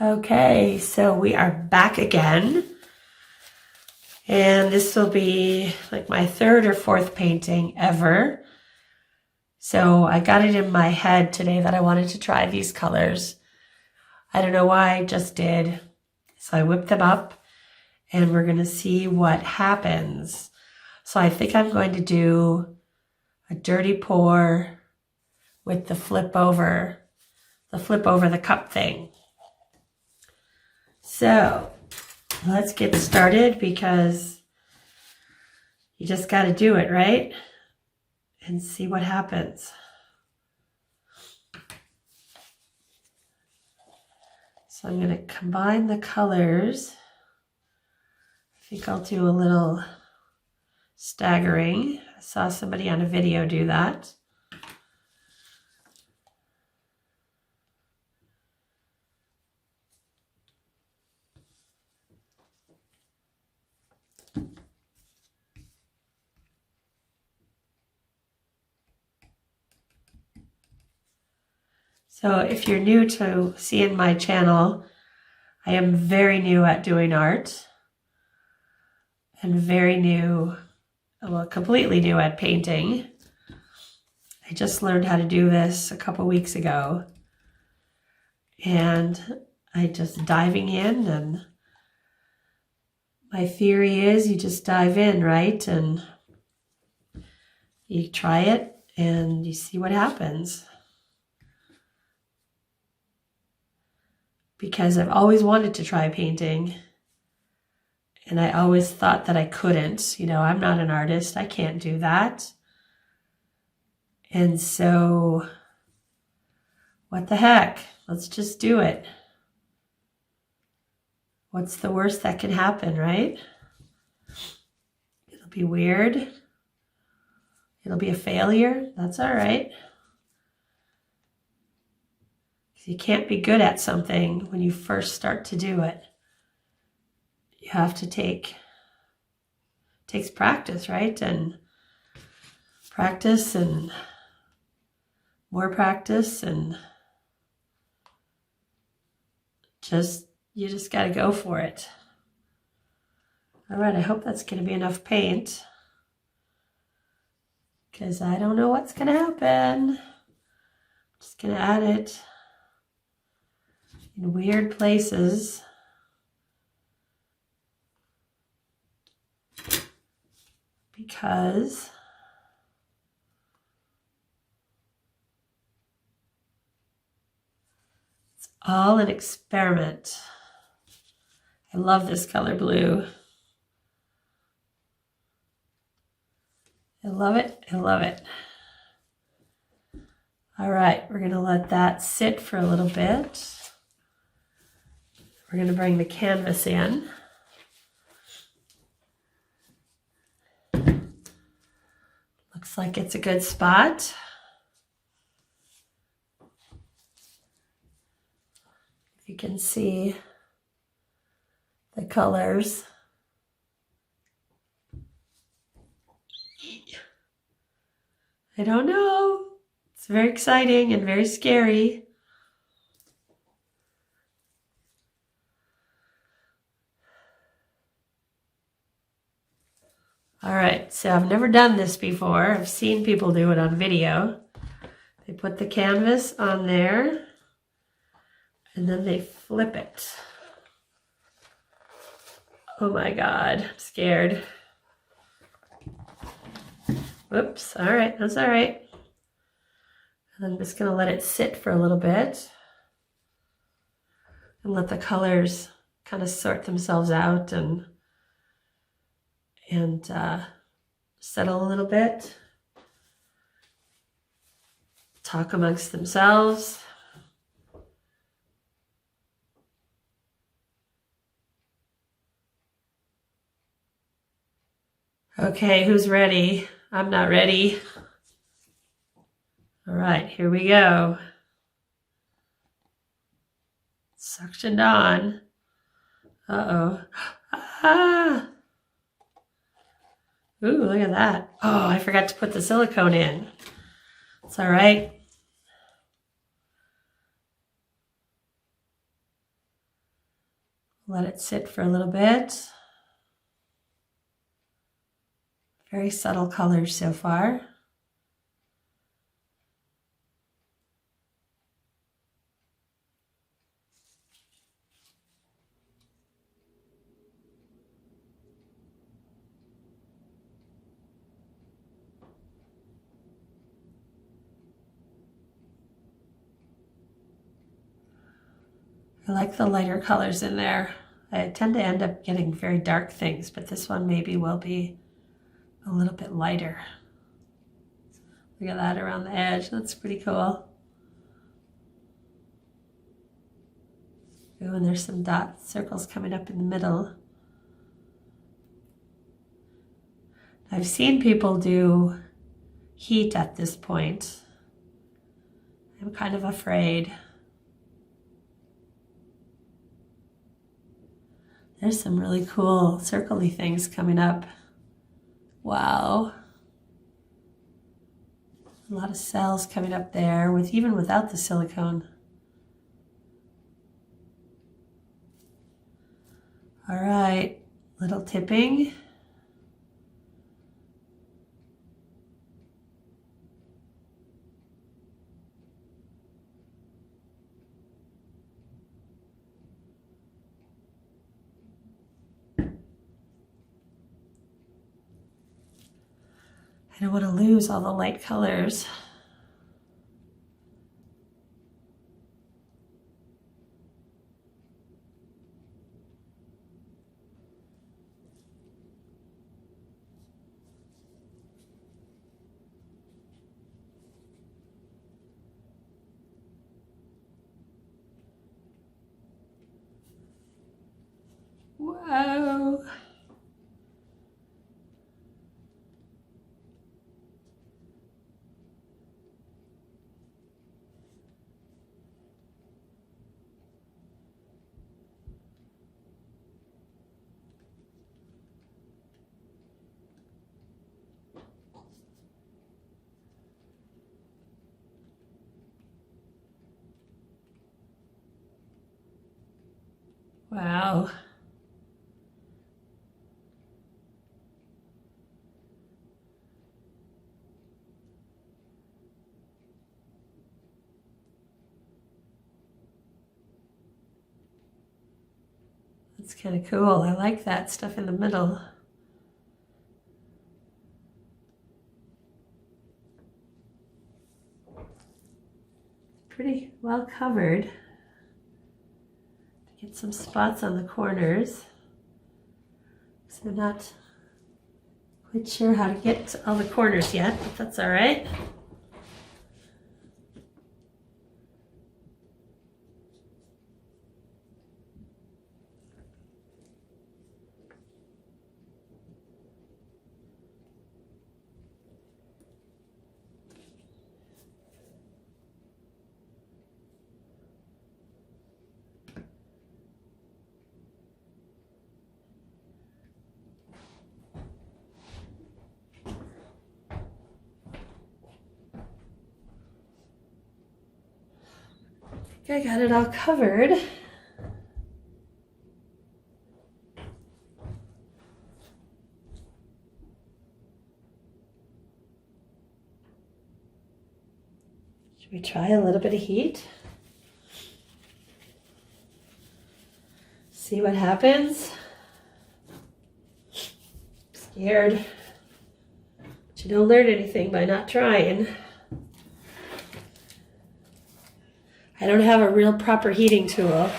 Okay, so we are back again. And this will be like my third or fourth painting ever. So I got it in my head today that I wanted to try these colors. I don't know why, I just did. So I whipped them up and we're going to see what happens. So I think I'm going to do a dirty pour with the flip over the cup thing. So let's get started because you just got to do it, right? And see what happens. So I'm going to combine the colors. I think I'll do a little staggering. I saw somebody on a video do that. So if you're new to seeing my channel, I am very new at doing art and very new, well, completely new at painting. I just learned how to do this a couple weeks ago and I just diving in, and my theory is you just dive in, right? And you try it and you see what happens. Because I've always wanted to try painting and I always thought that I couldn't. You know, I'm not an artist. I can't do that. And so, what the heck? Let's just do it. What's the worst that can happen, right? It'll be weird. It'll be a failure. That's all right. You can't be good at something when you first start to do it. You have to takes practice, right? And practice and more practice, and you just got to go for it. All right, I hope that's going to be enough paint because I don't know what's going to happen. I'm just going to add it in weird places. Because it's all an experiment. I love this color blue. I love it. I love it. All right, we're going to let that sit for a little bit. We're going to bring the canvas in. Looks like it's a good spot. If you can see the colors. I don't know. It's very exciting and very scary. All right, so I've never done this before. I've seen people do it on video. They put the canvas on there and then they flip it. Oh my God, I'm scared. Whoops, all right, that's all right. And I'm just gonna let it sit for a little bit and let the colors kind of sort themselves out and settle a little bit, talk amongst themselves. Okay, who's ready? I'm not ready. All right, here we go. Suctioned on. Uh-oh. Ah! Ooh, look at that. Oh, I forgot to put the silicone in. It's all right. Let it sit for a little bit. Very subtle colors so far. I like the lighter colors in there. I tend to end up getting very dark things, but this one maybe will be a little bit lighter. Look at that around the edge. That's pretty cool. Ooh, and there's some dot circles coming up in the middle. I've seen people do heat at this point. I'm kind of afraid. There's some really cool circle-y things coming up. Wow. A lot of cells coming up there, even without the silicone. All right, little tipping. I don't want to lose all the light colors. Whoa. Wow. That's kind of cool. I like that stuff in the middle. Pretty well covered. Get some spots on the corners. So I'm not quite sure how to get to all the corners yet, but that's all right. I got it all covered. Should we try a little bit of heat? See what happens? I'm scared. But you don't learn anything by not trying. I don't have a real proper heating tool.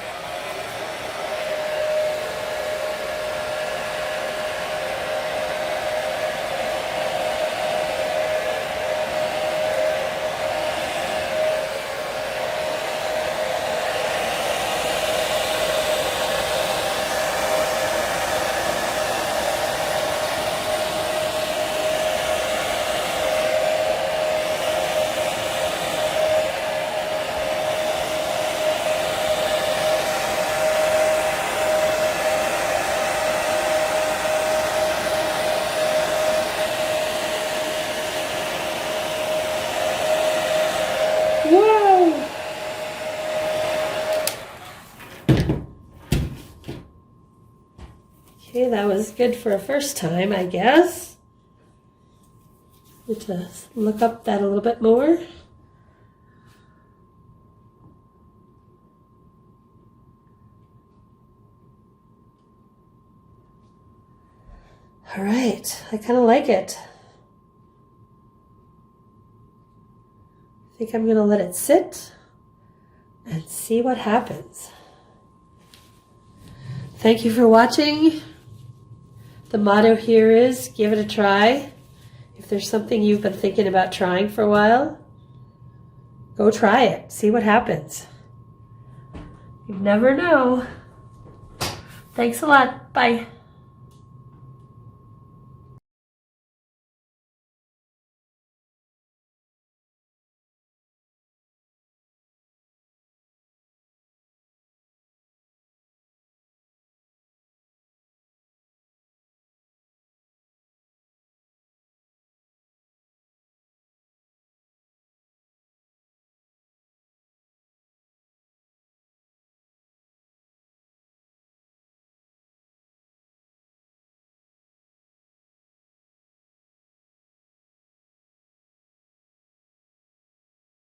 Okay, that was good for a first time, I guess. Need to look up that a little bit more. All right, I kind of like it. I think I'm gonna let it sit and see what happens. Thank you for watching. The motto here is give it a try. If there's something you've been thinking about trying for a while, go try it. See what happens. You never know. Thanks a lot. Bye.